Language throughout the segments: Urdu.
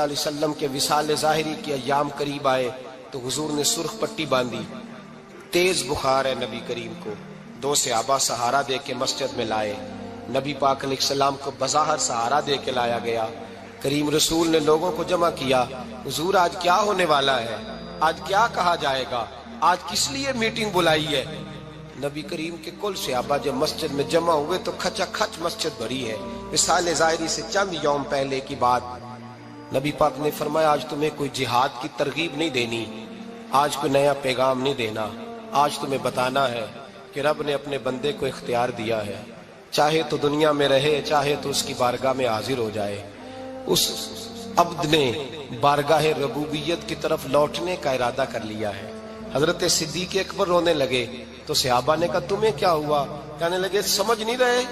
علیہ وسلم کے وصال ظاہری کے ایام قریب آئے تو حضور نے سرخ پٹی باندھی، تیز بخار ہے نبی کریم کو، 2 صحابہ سہارا دے کے مسجد میں لائے، نبی پاک علیہ السلام کو بظاہر سہارا دے کے لایا گیا۔ کریم رسول نے لوگوں کو جمع کیا، حضور آج کیا ہونے والا ہے، آج کیا کہا جائے گا، آج کس لیے میٹنگ بلائی ہے؟ نبی کریم کے کل صحابہ جب مسجد میں جمع ہوئے تو کھچا کھچ مسجد بھری ہے۔ وصال ظاہری سے چند یوم پہلے کی بات، نبی پاک نے فرمایا آج تمہیں کوئی جہاد کی ترغیب نہیں دینی، آج کوئی نیا پیغام نہیں دینا، آج تمہیں بتانا ہے کہ رب نے اپنے بندے کو اختیار دیا ہے، چاہے تو دنیا میں رہے، چاہے تو اس کی بارگاہ میں حاضر ہو جائے۔ اس عبد نے بارگاہ ربوبیت کی طرف لوٹنے کا ارادہ کر لیا ہے۔ حضرت صدیق اکبر رونے لگے تو صحابہ نے کہا تمہیں کیا ہوا؟ کہنے لگے سمجھ نہیں رہے،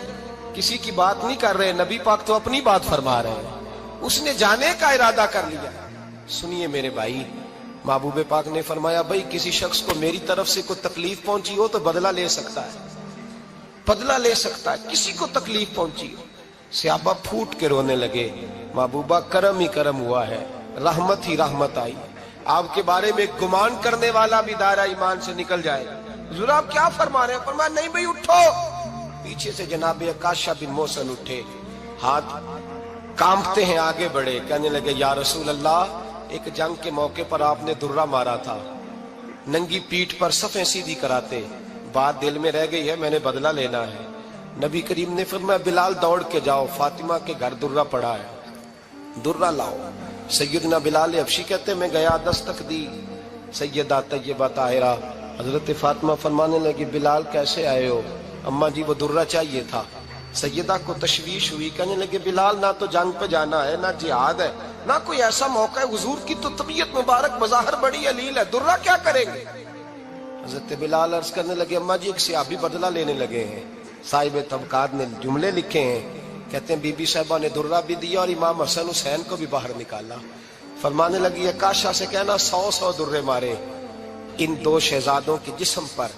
کسی کی بات نہیں کر رہے، نبی پاک تو اپنی بات فرما رہے ہیں، اس نے جانے کا ارادہ کر لیا۔ سنیے میرے بھائی، محبوب پاک نے فرمایا بھائی کسی شخص کو میری طرف سے کوئی تکلیف پہنچی ہو تو بدلہ لے سکتا ہے، بدلہ لے سکتا ہے، کسی کو تکلیف پہنچی ہو۔ صحابہ پھوٹ کے رونے لگے، محبوبہ کرم ہی کرم ہوا ہے، رحمت ہی رحمت آئی، آپ کے بارے میں گمان کرنے والا بھی دائرہ ایمان سے نکل جائے۔ حضور آپ کیا فرما رہے ہیں؟ فرمایا نہیں بھائی اٹھو۔ پیچھے سے جناب عکاشہ بن محصن اٹھے، ہاتھ کانپتے ہیں، آگے بڑھے، کہنے لگے یا رسول اللہ، ایک جنگ کے موقع پر آپ نے درہ مارا تھا، ننگی پیٹھ پر صفیں سیدھی کراتے، بات دل میں رہ گئی ہے، میں نے بدلہ لینا ہے۔ نبی کریم نے فرمایا بلال دوڑ کے جاؤ، فاطمہ کے گھر درہ پڑا ہے، درہ لاؤ۔ سیدنا بلال حبشی کہتے میں گیا، دستک دی سیدہ طیبہ طاہرہ، حضرت فاطمہ فرمانے لگی بلال کیسے آئے ہو؟ اماں جی وہ درہ چاہیے تھا۔ سیدہ کو تشویش ہوئی، کہنے لگے بلال نہ تو جنگ پہ جانا ہے، نہ جہاد ہے، نہ کوئی ایسا موقع ہے، حضور کی تو طبیعت مبارک بظاہر بڑی علیل ہے، درہ کیا کریں گے؟ حضرت بلال عرض کرنے لگے اماں جی ایک صحابی بدلہ لینے لگے ہیں، صاحب طبقات نے جملے لکھے ہیں، کہتے ہیں بی بی صاحبہ نے درہ بھی دیا اور امام حسن حسین کو بھی باہر نکالا۔ فرمانے لگی عکاشہ سے کہنا 100 درے مارے، ان 2 شہزادوں کے جسم پر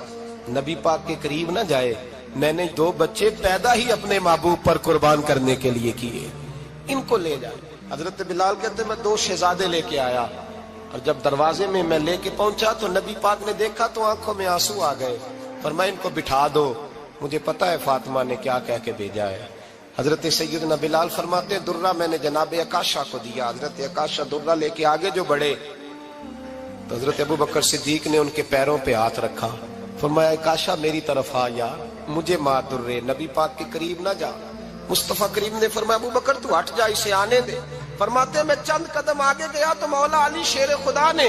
نبی پاک کے قریب نہ جائے، میں نے 2 بچے پیدا ہی اپنے محبوب پر قربان کرنے کے لیے کیے، ان کو لے جائے۔ حضرت بلال کہتے ہیں میں 2 شہزادے لے کے آیا، اور جب دروازے میں میں لے کے پہنچا تو نبی پاک نے دیکھا تو آنکھوں میں آنسو آ گئے۔ فرمایا ان کو بٹھا دو، مجھے پتا ہے فاطمہ نے کیا کہہ کے بھیجا ہے۔ حضرت سیدنا بلال فرماتے ہیں درہ میں نے جناب عکاشہ کو دیا، حضرت عکاشہ درہ لے کے آگے جو بڑھے تو حضرت ابو بکر صدیق نے ان کے پیروں پہ ہاتھ رکھا، فرمایا عکاشہ میری طرف آ یار، مجھے مار درے، نبی پاک کے قریب نہ جا۔ مصطفیٰ کریم نے فرمایا ابو بکر تو ہٹ جا، اسے آنے دے۔ فرماتے ہیں میں چند قدم آگے گیا تو مولا علی شیر خدا نے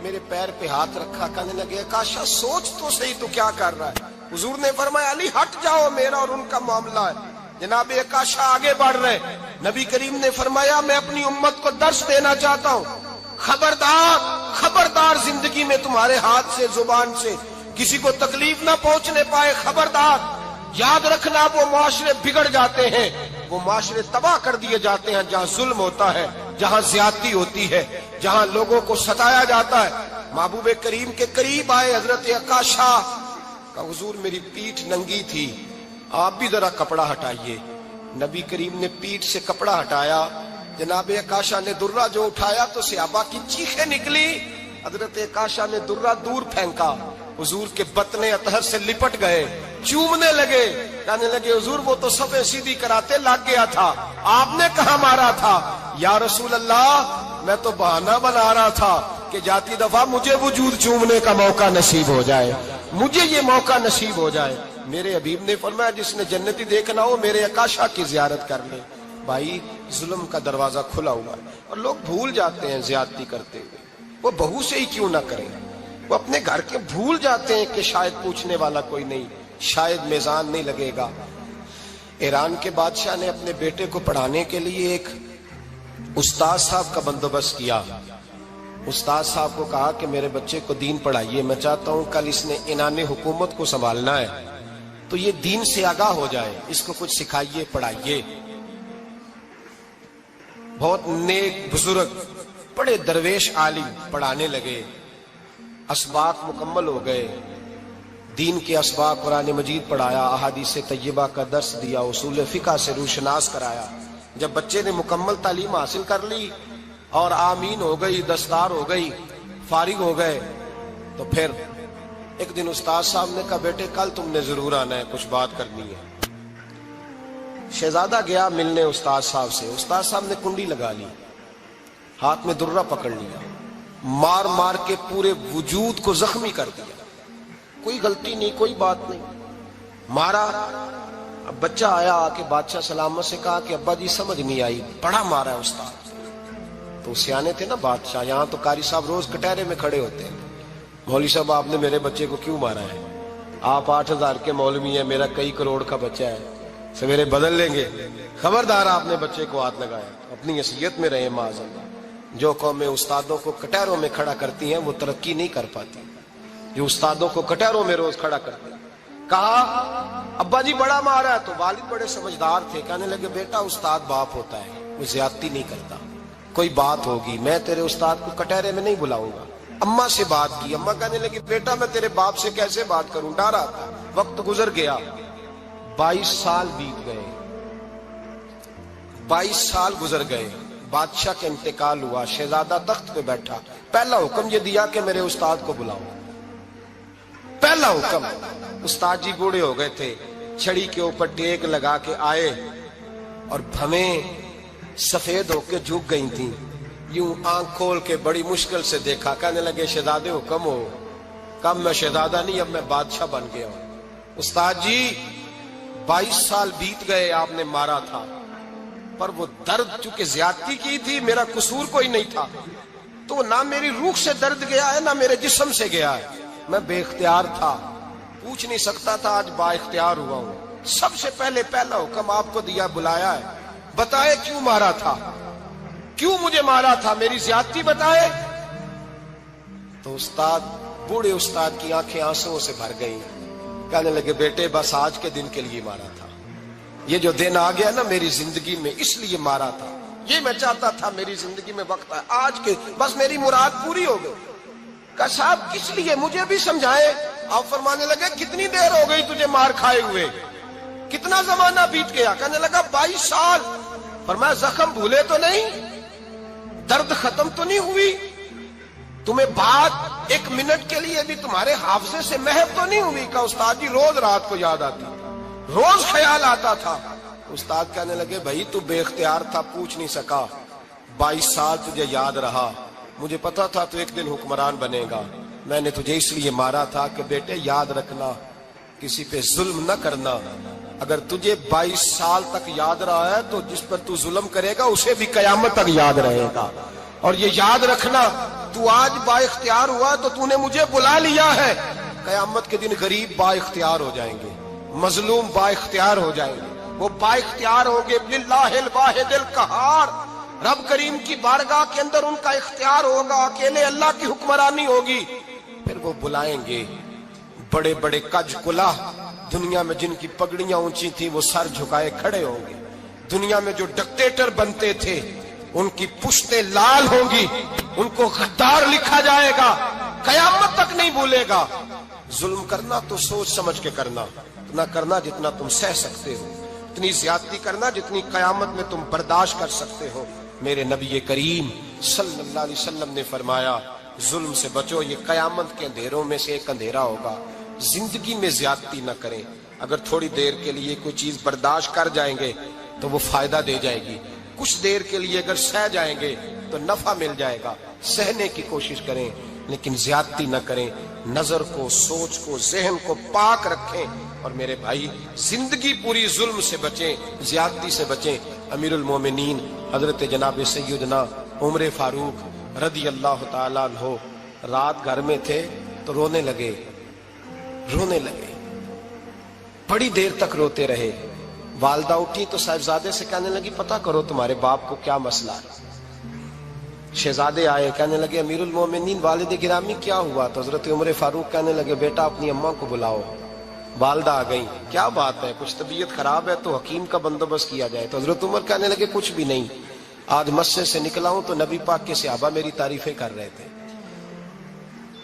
میرے پیر پہ ہاتھ رکھا، کہنے لگے عکاشہ سوچ تو صحیح تو کیا کر رہا ہے؟ حضور نے فرمایا علی ہٹ جاؤ، میرا اور ان کا معاملہ ہے۔ جناب عکاشہ آگے بڑھ رہے، نبی کریم نے فرمایا میں اپنی امت کو درس دینا چاہتا ہوں، خبردار خبردار زندگی میں تمہارے ہاتھ سے زبان سے کسی کو تکلیف نہ پہنچنے پائے، خبردار یاد رکھنا وہ معاشرے بگڑ جاتے ہیں، وہ معاشرے تباہ کر دیے جاتے ہیں جہاں ظلم ہوتا ہے، جہاں زیادتی ہوتی ہے، جہاں لوگوں کو ستایا جاتا ہے۔ محبوب کریم کے قریب آئے حضرت عکاشہ، کہا حضور میری پیٹھ ننگی تھی، آپ بھی ذرا کپڑا ہٹائیے۔ نبی کریم نے پیٹھ سے کپڑا ہٹایا، جناب عکاشہ نے درہ جو اٹھایا تو صحابہ کی چیخیں نکلی، حضرت عکاشہ نے درہ دور پھینکا، حضور کے بطن اطہر سے لپٹ گئے، چومنے لگے، کہنے لگے حضور وہ تو صفیں سیدھی کراتے لگ گیا تھا، آپ نے کہاں مارا تھا؟ یا رسول اللہ میں تو بہانہ بنا رہا تھا کہ جاتی دفعہ مجھے وجود چومنے کا موقع نصیب ہو جائے، مجھے یہ موقع نصیب ہو جائے۔ میرے حبیب نے فرمایا جس نے جنتی دیکھنا ہو میرے عکاشہ کی زیارت کر لے۔ بھائی ظلم کا دروازہ کھلا ہوا ہے اور لوگ بھول جاتے ہیں زیادتی کرتے ہوئے، وہ بہو سے ہی کیوں نہ کریں، وہ اپنے گھر کے بھول جاتے ہیں کہ شاید پوچھنے والا کوئی نہیں، شاید میزان نہیں لگے گا۔ ایران کے بادشاہ نے اپنے بیٹے کو پڑھانے کے لیے ایک استاد صاحب کا بندوبست کیا۔ استاد صاحب کو کہا کہ میرے بچے کو دین پڑھائیے، میں چاہتا ہوں کل اس نے عنان حکومت کو سنبھالنا ہے تو یہ دین سے آگاہ ہو جائے، اس کو کچھ سکھائیے پڑھائیے۔ بہت نیک بزرگ بڑے درویش عالم پڑھانے لگے، اسباق مکمل ہو گئے، دین کے اسباق قرآن مجید پڑھایا، احادیث طیبہ کا درس دیا، اصول فقہ سے روشناس کرایا۔ جب بچے نے مکمل تعلیم حاصل کر لی اور آمین ہو گئی، دستار ہو گئی، فارغ ہو گئے، تو پھر ایک دن استاد صاحب نے کہا بیٹے کل تم نے ضرور آنا ہے، کچھ بات کرنی ہے۔ شہزادہ گیا ملنے استاد صاحب سے، استاد صاحب نے کنڈی لگا لی، ہاتھ میں درہ پکڑ لیا، مار مار کے پورے وجود کو زخمی کر دیا، کوئی غلطی نہیں، کوئی بات نہیں، مارا۔ اب بچہ آیا آ کے بادشاہ سلامت سے کہا کہ ابا جی سمجھ نہیں آئی، بڑا مارا ہے استاد۔ تو سیانے تھے نا بادشاہ، یہاں تو قاری صاحب روز کٹہرے میں کھڑے ہوتے ہیں، مولوی صاحب آپ نے میرے بچے کو کیوں مارا ہے؟ آپ 8,000 کے مولوی ہیں، میرا کئی کروڑ کا بچہ ہے، سویرے بدل لیں گے، خبردار آپ نے بچے کو ہاتھ لگایا، اپنی حیثیت میں رہے معاذ اللہ۔ جو قومیں استادوں کو کٹہروں میں کھڑا کرتی ہیں وہ ترقی نہیں کر پاتی، جو استادوں کو کٹہروں میں روز کھڑا کرتے ہیں۔ کہا ابا جی بڑا مارا ہے، تو والد بڑے سمجھدار تھے، کہنے لگے بیٹا استاد باپ ہوتا ہے، وہ زیادتی نہیں کرتا، کوئی بات ہوگی، میں تیرے استاد کو کٹہرے میں نہیں بلاؤں گا۔ اماں سے بات کی، اماں کہنے لگی بیٹا میں تیرے باپ سے کیسے بات کروں، ڈر آتا۔ وقت گزر گیا، 22 سال بیت گئے، 22 سال گزر گئے، بادشاہ کا انتقال ہوا، شہزادہ تخت پہ بیٹھا، پہلا حکم یہ دیا کہ میرے استاد کو بلاؤ، پہلا حکم۔ استاد جی بوڑھے ہو گئے تھے، چھڑی کے اوپر ٹیک لگا کے آئے اور بھویں سفید ہو کے جھک گئی تھیں، یوں آنکھ کھول کے بڑی مشکل سے دیکھا، کہنے لگے شہزادے حکم ہو۔ کب میں شہزادہ نہیں، اب میں بادشاہ بن گیا ہوں۔ استاد جی 22 سال بیت گئے، آپ نے مارا تھا، پر وہ درد چونکہ زیادتی کی تھی، میرا قصور کوئی نہیں تھا، تو نہ میری روح سے درد گیا ہے نہ میرے جسم سے گیا ہے، میں بے اختیار تھا، پوچھ نہیں سکتا تھا، آج با اختیار ہوا ہوں۔ سب سے پہلے پہلا حکم آپ کو دیا، بلایا ہے، بتائے کیوں مارا تھا، کیوں مجھے مارا تھا، میری زیادتی بتائے۔ تو استاد، بوڑھے استاد کی آنکھیں آنسوں سے بھر گئی، کہنے لگے بیٹے بس آج کے دن کے لیے مارا تھا، یہ جو دن آ گیا نا میری زندگی میں اس لیے مارا تھا، یہ میں چاہتا تھا میری زندگی میں وقت آئے، آج کے بس میری مراد پوری ہو گئی۔ کہا صاحب کس لیے، مجھے بھی سمجھائے۔ آپ فرمانے لگے کتنی دیر ہو گئی تجھے مار کھائے ہوئے، کتنا زمانہ بیت گیا؟ کہنے لگا 22 سال۔ فرمایا زخم بھولے تو نہیں، درد ختم تو نہیں ہوئی، تمہیں بات 1 منٹ کے لیے بھی تمہارے حافظے سے محو تو نہیں ہوئی؟ کہا استاد جی روز رات کو یاد آتی، روز خیال آتا تھا۔ استاد کہنے لگے بھائی تو بے اختیار تھا، پوچھ نہیں سکا، 22 سال تجھے یاد رہا، مجھے پتا تھا تو ایک دن حکمران بنے گا، میں نے تجھے اس لیے مارا تھا کہ بیٹے یاد رکھنا، کسی پہ ظلم نہ کرنا، اگر تجھے 22 سال تک یاد رہا ہے تو جس پر تو ظلم کرے گا اسے بھی قیامت تک یاد رہے گا، اور یہ یاد رکھنا تو آج با اختیار ہوا تو تو نے مجھے بلا لیا ہے، قیامت کے دن غریب با اختیار ہو جائیں گے، مظلوم با اختیار ہو جائیں گے، وہ با اختیار ہوں گے، للہ الواحد القہار، رب کریم کی بارگاہ کے اندر ان کا اختیار ہوگا، اکیلے اللہ کی حکمرانی ہوگی، پھر وہ بلائیں گے، بڑے بڑے کج کلاہ دنیا میں جن کی پگڑیاں اونچی تھیں وہ سر جھکائے کھڑے ہوں گے، دنیا میں جو ڈکٹیٹر بنتے تھے ان کی پشتیں لال ہوں گی، ان کو غدار لکھا جائے گا، قیامت تک نہیں بھولے گا۔ ظلم کرنا تو سوچ سمجھ کے کرنا، اتنا کرنا جتنا تم سہ سکتے ہو، اتنی زیادتی کرنا جتنی قیامت میں تم برداشت کر سکتے ہو۔ میرے نبی کریم صلی اللہ علیہ وسلم نے فرمایا ظلم سے بچو، یہ قیامت کے اندھیروں میں سے ایک اندھیرا ہوگا، زندگی میں زیادتی نہ کریں، اگر تھوڑی دیر کے لیے کوئی چیز برداشت کر جائیں گے تو وہ فائدہ دے جائے گی، کچھ دیر کے لیے اگر سہ جائیں گے تو نفع مل جائے گا، سہنے کی کوشش کریں لیکن زیادتی نہ کریں، نظر کو، سوچ کو، ذہن کو پاک رکھیں، اور میرے بھائی زندگی پوری ظلم سے بچیں، زیادتی سے بچیں۔ امیر المومنین حضرت جناب سیدنا عمر فاروق رضی اللہ تعالیٰ عنہ رات گھر میں تھے تو رونے لگے، بڑی دیر تک روتے رہے، والدہ اٹھی تو صاحبزادے سے کہنے لگی پتہ کرو تمہارے باپ کو کیا مسئلہ ہے۔ شہزادے آئے، کہنے لگے امیر المومنین والد گرامی کیا ہوا؟ تو حضرت عمر فاروق کہنے لگے بیٹا اپنی اماں کو بلاؤ۔ والدہ آ گئی، کیا بات ہے، کچھ طبیعت خراب ہے تو حکیم کا بندوبست کیا جائے۔ تو حضرت عمر کہنے لگے کچھ بھی نہیں، آج مسجد سے نکلا ہوں تو نبی پاک کے صحابہ میری تعریفیں کر رہے تھے۔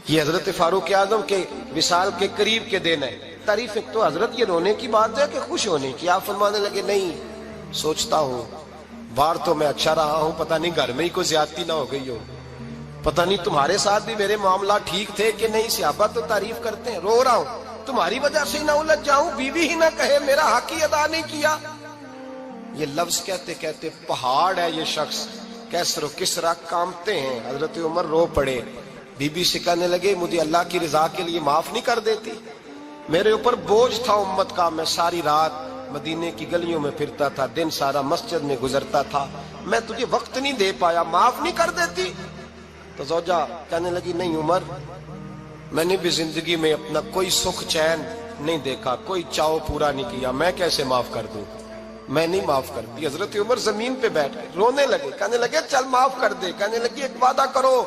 یہ حضرت فاروق اعظم کے وصال کے قریب کے دن ہے، تعریفیں تو حضرت یہ رونے کی بات ہے کہ خوش ہونے کی؟ آپ فرمانے لگے نہیں، سوچتا ہوں باہر تو میں اچھا رہا ہوں، پتہ نہیں گھر میں ہی کوئی زیادتی نہ ہو گئی ہو، پتہ نہیں تمہارے ساتھ بھی میرے معاملات ٹھیک تھے کہ نہیں۔ صحابہ تو تعریف کرتے ہیں، رو رہا ہوں تمہاری وجہ سے نہ الجھ جاؤں، بیوی ہی نہ کہے میرا حق ہی ادا نہیں کیا۔ یہ لفظ کہتے کہتے پہاڑ ہے یہ شخص، کیسر و کسرا کانپتے ہیں۔ حضرت عمر رو پڑے، بی بی سے کہنے لگے مجھے اللہ کی رضا کے لیے معاف نہیں کر دیتی؟ میرے اوپر بوجھ تھا امت کا، میں ساری رات مدینے کی گلیوں میں پھرتا تھا، دن سارا مسجد میں گزرتا تھا، میں تجھے وقت نہیں دے پایا، معاف نہیں کر دیتی؟ تو زوجہ کہنے لگی نہیں عمر، میں نے بھی زندگی میں اپنا کوئی سکھ چین نہیں دیکھا، کوئی چاؤ پورا نہیں کیا، میں کیسے معاف کر دوں؟ میں نہیں معاف کرتی۔ حضرت عمر زمین پہ بیٹھ گئے، رونے لگے، کہنے لگے چل معاف کر دے۔ کہنے لگی ایک وعدہ کرو،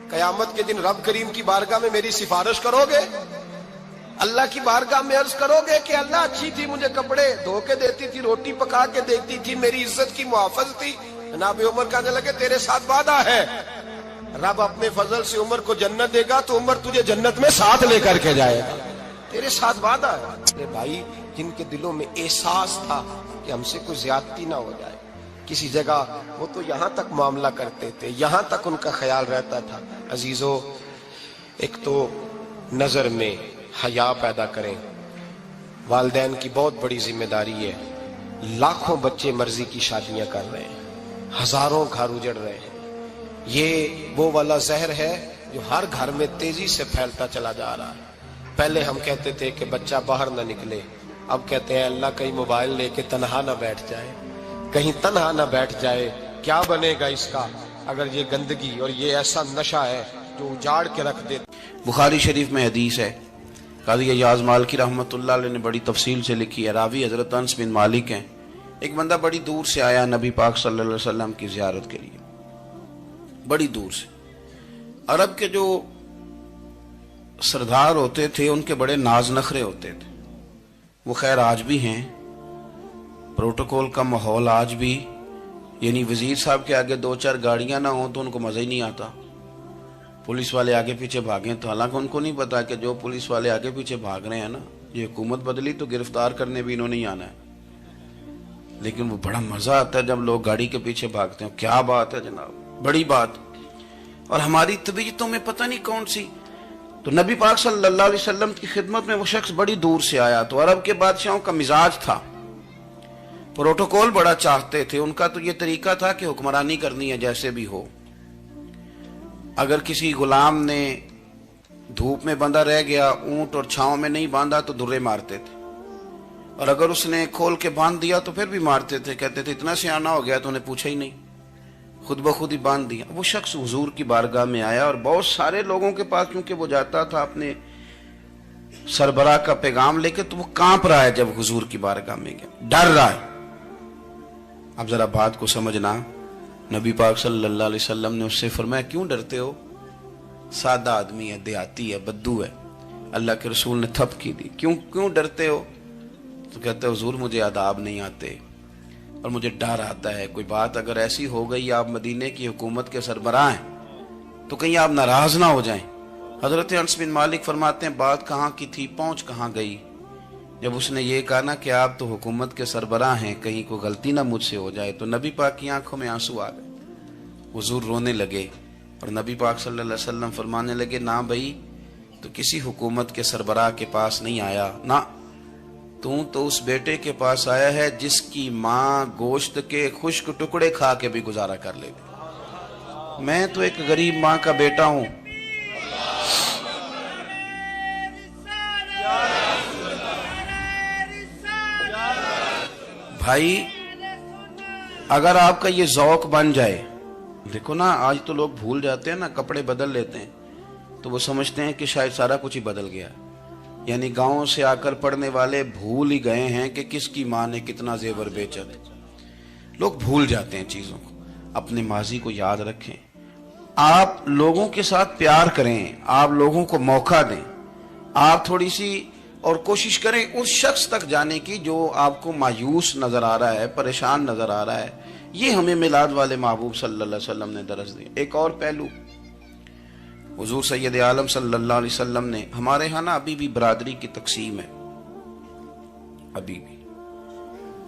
قیامت کے دن رب کریم کی بارگاہ میں میری سفارش کرو گے؟ اللہ کی بارگاہ میں عرض کرو گے کہ اللہ اچھی تھی، مجھے کپڑے دھو کے دیتی تھی، روٹی پکا کے دیتی تھی، میری عزت کی محافظ تھی؟ جناب عمر کہنے لگے تیرے ساتھ وعدہ ہے، رب اپنے فضل سے عمر کو جنت دے گا تو عمر تجھے جنت میں ساتھ لے کر کے جائے گا، تیرے ساتھ وعدہ ہے۔ میرے بھائی جن کے دلوں میں احساس تھا کہ ہم سے کوئی زیادتی نہ ہو جائے کسی جگہ، وہ تو یہاں تک معاملہ کرتے تھے، یہاں تک ان کا خیال رہتا تھا۔ عزیزو، ایک تو نظر میں حیا پیدا کریں، والدین کی بہت بڑی ذمہ داری ہے۔ لاکھوں بچے مرضی کی شادیاں کر رہے ہیں، ہزاروں گھر اجڑ رہے ہیں، یہ وہ والا زہر ہے جو ہر گھر میں تیزی سے پھیلتا چلا جا رہا ہے۔ پہلے ہم کہتے تھے کہ بچہ باہر نہ نکلے، اب کہتے ہیں اللہ کہیں موبائل لے کے تنہا نہ بیٹھ جائے، کہیں تنہا نہ بیٹھ جائے، کیا بنے گا اس کا اگر یہ گندگی اور یہ ایسا نشہ ہے جو اجاڑ کے رکھ دے۔ بخاری شریف میں حدیث ہے، قاضی ایاز مالکی رحمۃ اللہ علیہ نے بڑی تفصیل سے لکھی ہے، راوی حضرت انس بن مالک ہیں۔ ایک بندہ بڑی دور سے آیا نبی پاک صلی اللہ علیہ وسلم کی زیارت کے لیے، بڑی دور سے۔ عرب کے جو سردار ہوتے تھے ان کے بڑے ناز نخرے ہوتے تھے، وہ خیر آج بھی ہیں، پروٹوکول کا ماحول آج بھی، یعنی وزیر صاحب کے آگے دو چار گاڑیاں نہ ہوں تو ان کو مزہ ہی نہیں آتا، پولیس والے آگے پیچھے بھاگیں تو حالانکہ ان کو نہیں پتا کہ جو پولیس والے آگے پیچھے بھاگ رہے ہیں نا، یہ حکومت بدلی تو گرفتار کرنے بھی انہوں نے آنا ہے، لیکن وہ بڑا مزہ آتا ہے جب لوگ گاڑی کے پیچھے بھاگتے ہیں۔ کیا بات ہے جناب، بڑی بات۔ اور ہماری طبیعتوں میں پتہ نہیں کون سی، تو نبی پاک صلی اللہ علیہ وسلم کی خدمت میں وہ شخص بڑی دور سے آیا، تو عرب کے بادشاہوں کا مزاج تھا، پروٹوکول بڑا چاہتے تھے، ان کا تو یہ طریقہ تھا کہ حکمرانی کرنی ہے جیسے بھی ہو۔ اگر کسی غلام نے دھوپ میں بندھا رہ گیا، اونٹ اور چھاؤں میں نہیں باندھا تو درے مارتے تھے، اور اگر اس نے کھول کے باندھ دیا تو پھر بھی مارتے تھے، کہتے تھے اتنا سیانا ہو گیا تو انہیں پوچھا ہی نہیں، خود بخود ہی باندھ دیا۔ وہ شخص حضور کی بارگاہ میں آیا اور بہت سارے لوگوں کے پاس کیونکہ وہ جاتا تھا اپنے سربراہ کا پیغام لے کے، تو وہ کانپ رہا ہے جب حضور کی بارگاہ میں گیا، ڈر رہا ہے۔ اب ذرا بات کو سمجھنا، نبی پاک صلی اللہ علیہ وسلم نے اس سے فرمایا کیوں ڈرتے ہو؟ سادہ آدمی ہے، دیہاتی ہے، بدو ہے۔ اللہ کے رسول نے تھپ کی دی، کیوں ڈرتے ہو؟ تو کہتے حضور مجھے آداب نہیں آتے اور مجھے ڈر آتا ہے، کوئی بات اگر ایسی ہو گئی، آپ مدینے کی حکومت کے سربراہ ہیں، تو کہیں آپ ناراض نہ ہو جائیں۔ حضرت انس بن مالک فرماتے ہیں بات کہاں کی تھی، پہنچ کہاں گئی؟ جب اس نے یہ کہا نا کہ آپ تو حکومت کے سربراہ ہیں، کہیں کوئی غلطی نہ مجھ سے ہو جائے، تو نبی پاک کی آنکھوں میں آنسو آ گئے، حضور رونے لگے، اور نبی پاک صلی اللہ علیہ وسلم فرمانے لگے نہ بھائی، تو کسی حکومت کے سربراہ کے پاس نہیں آیا، نہ تو اس بیٹے کے پاس آیا ہے جس کی ماں گوشت کے خشک ٹکڑے کھا کے بھی گزارا کر لے گی۔ میں تو ایک غریب ماں کا بیٹا ہوں۔ بھائی اگر آپ کا یہ ذوق بن جائے، دیکھو نا آج تو لوگ بھول جاتے ہیں نا، کپڑے بدل لیتے ہیں تو وہ سمجھتے ہیں کہ شاید سارا کچھ ہی بدل گیا، یعنی گاؤں سے آ کر پڑھنے والے بھول ہی گئے ہیں کہ کس کی ماں نے کتنا زیور بیچا۔ لوگ بھول جاتے ہیں چیزوں کو، اپنے ماضی کو یاد رکھیں، آپ لوگوں کے ساتھ پیار کریں، آپ لوگوں کو موقع دیں، آپ تھوڑی سی اور کوشش کریں اس شخص تک جانے کی جو آپ کو مایوس نظر آ رہا ہے، پریشان نظر آ رہا ہے۔ یہ ہمیں میلاد والے محبوب صلی اللہ علیہ وسلم نے درس دیا۔ ایک اور پہلو، حضور سید عالم صلی اللہ علیہ وسلم نے، ہمارے ہاں نا ابھی بھی برادری کی تقسیم ہے، ابھی بھی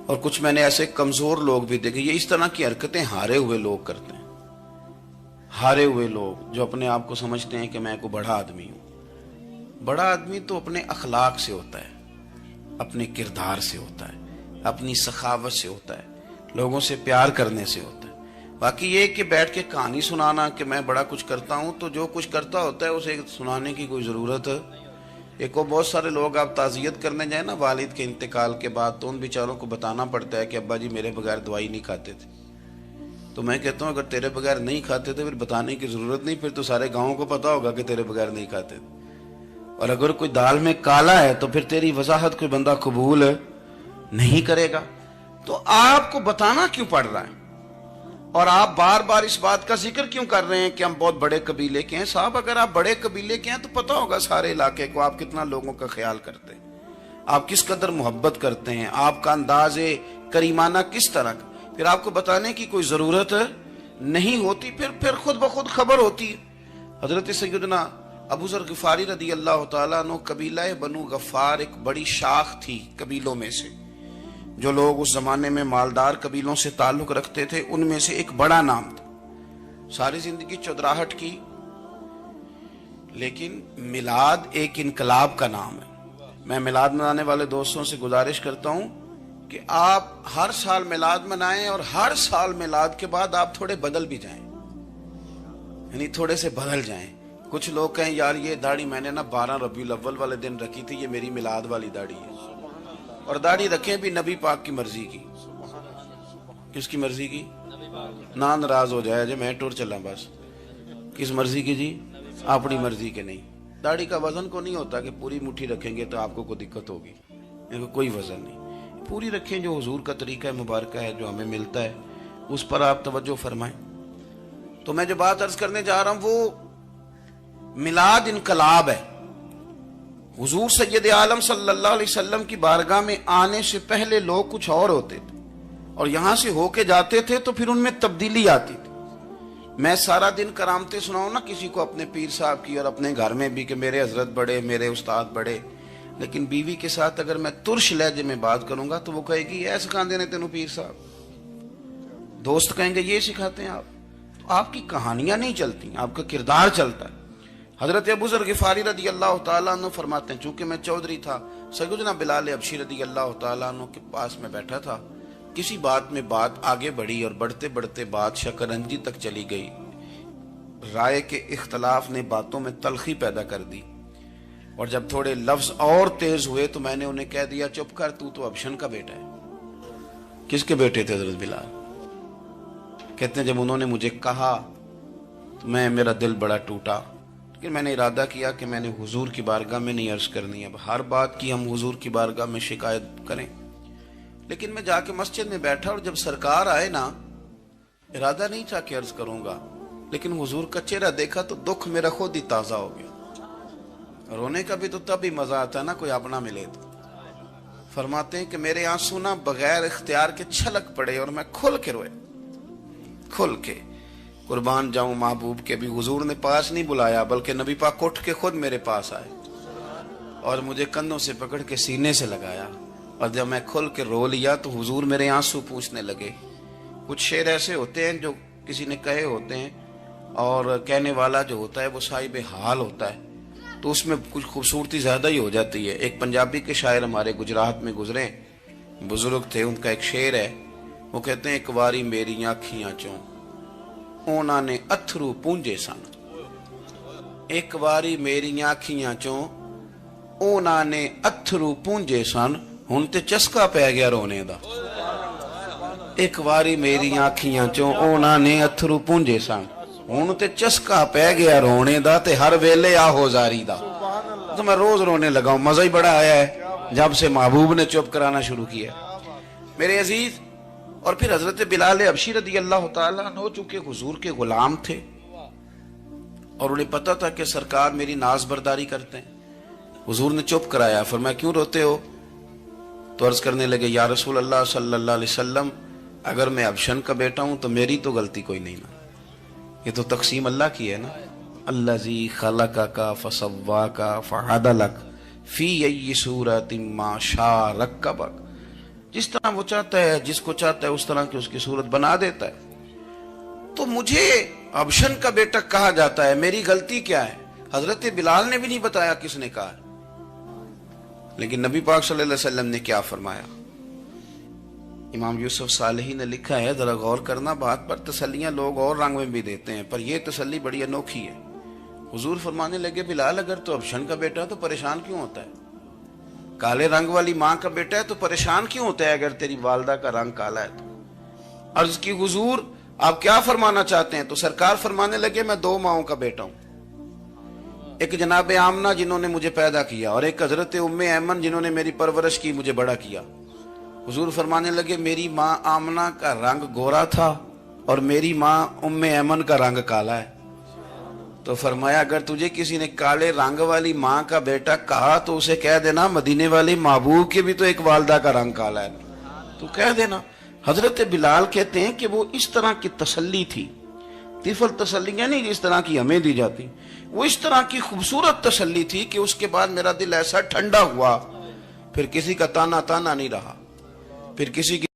اور کچھ میں نے ایسے کمزور لوگ بھی دیکھے. یہ اس طرح کی حرکتیں ہارے ہوئے لوگ کرتے ہیں. ہارے ہوئے لوگ جو اپنے آپ کو سمجھتے ہیں کہ میں کوئی بڑا آدمی ہوں. بڑا آدمی تو اپنے اخلاق سے ہوتا ہے, اپنے کردار سے ہوتا ہے, اپنی سخاوت سے ہوتا ہے, لوگوں سے پیار کرنے سے ہوتا ہے. باقی یہ کہ بیٹھ کے کہانی سنانا کہ میں بڑا کچھ کرتا ہوں, تو جو کچھ کرتا ہوتا ہے اسے سنانے کی کوئی ضرورت ہے. ایک اور بہت سارے لوگ آپ تعزیت کرنے جائیں نا والد کے انتقال کے بعد, تو ان بیچاروں کو بتانا پڑتا ہے کہ ابا جی میرے بغیر دوائی نہیں کھاتے تھے. تو میں کہتا ہوں اگر تیرے بغیر نہیں کھاتے تھے پھر بتانے کی ضرورت نہیں, پھر تو سارے گاؤں کو پتا ہوگا کہ تیرے بغیر نہیں کھاتے تھے. اور اگر کوئی دال میں کالا ہے تو پھر تیری وضاحت کوئی بندہ قبول نہیں کرے گا. تو آپ کو بتانا کیوں پڑ رہا ہے, اور آپ بار بار اس بات کا ذکر کیوں کر رہے ہیں کہ ہم بہت بڑے قبیلے کے ہیں؟ صاحب اگر آپ بڑے قبیلے کے ہیں تو پتا ہوگا سارے علاقے کو آپ کتنا لوگوں کا خیال کرتے ہیں, آپ کس قدر محبت کرتے ہیں, آپ کا انداز کریمانہ کس طرح کا. پھر آپ کو بتانے کی کوئی ضرورت نہیں ہوتی, پھر خود بخود خبر ہوتی. حضرت سیدنا ابو ذر غفاری رضی اللہ تعالیٰ عنہ, قبیلہ بنو غفار ایک بڑی شاخ تھی قبیلوں میں سے. جو لوگ اس زمانے میں مالدار قبیلوں سے تعلق رکھتے تھے ان میں سے ایک بڑا نام تھا. ساری زندگی چودراہٹ کی, لیکن میلاد ایک انقلاب کا نام ہے. میں میلاد منانے والے دوستوں سے گزارش کرتا ہوں کہ آپ ہر سال میلاد منائیں, اور ہر سال میلاد کے بعد آپ تھوڑے بدل بھی جائیں, یعنی تھوڑے سے بدل جائیں. کچھ لوگ کہیں یار یہ داڑھی میں نے نا 12 ربیع الاول والے دن رکھی تھی, یہ میری میلاد والی داڑھی ہے. اور داڑھی رکھیں بھی نبی پاک کی مرضی کی. کس کی مرضی کی؟ نہ ناراض ہو جائے جی میں ٹور چلا بس. کس مرضی کی جی؟ اپنی مرضی کے نہیں. داڑھی کا وزن کو نہیں ہوتا کہ پوری مٹھی رکھیں گے تو آپ کو کوئی دقت ہوگی, کوئی وزن نہیں. پوری رکھیں, جو حضور کا طریقہ مبارکہ ہے جو ہمیں ملتا ہے اس پر آپ توجہ فرمائیں. تو میں جو بات عرض کرنے جا رہا ہوں وہ میلاد انقلاب ہے. حضور سید عالم صلی اللہ علیہ وسلم کی بارگاہ میں آنے سے پہلے لوگ کچھ اور ہوتے تھے, اور یہاں سے ہو کے جاتے تھے تو پھر ان میں تبدیلی آتی تھی. میں سارا دن کرامتیں سناؤں نا کسی کو اپنے پیر صاحب کی, اور اپنے گھر میں بھی کہ میرے حضرت بڑے, میرے استاد بڑے, لیکن بیوی کے ساتھ اگر میں ترش لہجے میں بات کروں گا تو وہ کہے گی یہ سکھاندے نے تینوں پیر صاحب. دوست کہیں گے یہ سکھاتے ہیں آپ. تو آپ کی کہانیاں نہیں چلتی, آپ کا کردار چلتا ہے. حضرت ابو ذر غفاری رضی اللہ تعالیٰ عنہ فرماتے ہیں چونکہ میں چودھری تھا, سیدنا بلال حبشی رضی اللہ تعالیٰ عنہ کے پاس میں بیٹھا تھا. کسی بات میں بات آگے بڑھی اور بڑھتے بڑھتے بات شکنجی تک چلی گئی. رائے کے اختلاف نے باتوں میں تلخی پیدا کر دی, اور جب تھوڑے لفظ اور تیز ہوئے تو میں نے انہیں کہہ دیا چپ کر, تو ابشن کا بیٹا ہے. کس کے بیٹے تھے حضرت بلال؟ کہتے ہیں جب انہوں نے مجھے کہا تو میرا دل بڑا ٹوٹا, لیکن میں نے ارادہ کیا کہ میں نے حضور کی بارگاہ میں نہیں عرض کرنی. اب ہر بات کی ہم حضور کی بارگاہ میں شکایت کریں. لیکن میں جا کے مسجد میں بیٹھا, اور جب سرکار آئے نا, ارادہ نہیں تھا کہ عرض کروں گا, لیکن حضور کا چہرہ دیکھا تو دکھ میرا خود ہی تازہ ہو گیا. رونے کا بھی تو تب ہی مزہ آتا ہے نا کوئی اپنا ملے تو. فرماتے ہیں کہ میرے آنسو نا بغیر اختیار کے چھلک پڑے, اور میں کھل کے روئے, کھل کے. قربان جاؤں محبوب کے بھی حضور نے پاس نہیں بلایا, بلکہ نبی پاک اٹھ کے خود میرے پاس آئے اور مجھے کندھوں سے پکڑ کے سینے سے لگایا. اور جب میں کھل کے رو لیا تو حضور میرے آنسو پوچھنے لگے. کچھ شعر ایسے ہوتے ہیں جو کسی نے کہے ہوتے ہیں, اور کہنے والا جو ہوتا ہے وہ صاحب حال ہوتا ہے, تو اس میں کچھ خوبصورتی زیادہ ہی ہو جاتی ہے. ایک پنجابی کے شاعر ہمارے گجرات میں گزرے, بزرگ تھے, ان کا ایک شعر ہے, وہ کہتے ہیں ایک واری میری آنکھیاں چوں اونا نے اتھرو پونجے سن. ایک واری میری آنکھیاں چوں اونا نے اتھرو پونجے سن, ہن تے چسکا پہ گیا رونے دا. ایک واری میری آنکھیاں چوں اونا نے اتھرو پونجے سن, ہن تے چسکا پہ گیا رونے دا, تے ہر ویلے آہو زاری دا. تو میں روز رونے لگا ہوں, مزہ ہی بڑا آیا ہے جب سے محبوب نے چپ کرانا شروع کیا میرے عزیز. اور پھر حضرت بلال حبشی رضی اللہ تعالیٰ عنہ چونکہ حضور کے غلام تھے, اور انہیں پتا تھا کہ سرکار میری ناز برداری کرتے ہیں, حضور نے چپ کرایا. فرمایا کیوں روتے ہو؟ تو عرض کرنے لگے یا رسول اللہ صلی اللہ علیہ وسلم, اگر میں ابشن کا بیٹا ہوں تو میری تو غلطی کوئی نہیں نا, یہ تو تقسیم اللہ کی ہے نا. الذی خلقک فسواک فعدلک فی ای صورت ما شاء رکبک. جس طرح وہ چاہتا ہے، جس کو چاہتا ہے اس طرح کی اس کی صورت بنا دیتا ہے. تو مجھے ابشن کا بیٹا کہا جاتا ہے، میری غلطی کیا ہے؟ حضرت بلال نے بھی نہیں بتایا کس نے کہا. لیکن نبی پاک صلی اللہ علیہ وسلم نے کیا فرمایا؟ امام یوسف صالحی نے لکھا ہے، ذرا غور کرنا بات پر، تسلیاں لوگ اور رنگ میں بھی دیتے ہیں پر یہ تسلی بڑی انوکھی ہے. حضور فرمانے لگے، بلال اگر تو ابشن کا بیٹا تو پریشان کیوں ہوتا ہے؟ کالے رنگ والی ماں کا بیٹا ہے تو پریشان کیوں ہوتا ہے اگر تیری والدہ کا رنگ کالا ہے تو؟ عرض کی حضور آپ کیا فرمانا چاہتے ہیں؟ تو سرکار فرمانے لگے، میں دو ماؤں کا بیٹا ہوں، ایک جناب آمنہ جنہوں نے مجھے پیدا کیا اور ایک حضرت ام ایمن جنہوں نے میری پرورش کی، مجھے بڑا کیا. حضور فرمانے لگے، میری ماں آمنہ کا رنگ گورا تھا اور میری ماں ام ایمن کا رنگ کالا ہے. تو فرمایا اگر تجھے کسی نے کالے رنگ والی ماں کا بیٹا کہا تو اسے کہہ دینا مدینے والے محبوب کے بھی تو ایک والدہ کا رنگ کالا ہے، تو کہہ دینا. حضرت بلال کہتے ہیں کہ وہ اس طرح کی تسلی تھی، طفل تسلیاں نہیں جس طرح کی ہمیں دی جاتی، وہ اس طرح کی خوبصورت تسلی تھی کہ اس کے بعد میرا دل ایسا ٹھنڈا ہوا، پھر کسی کا تانا نہیں رہا، پھر کسی کی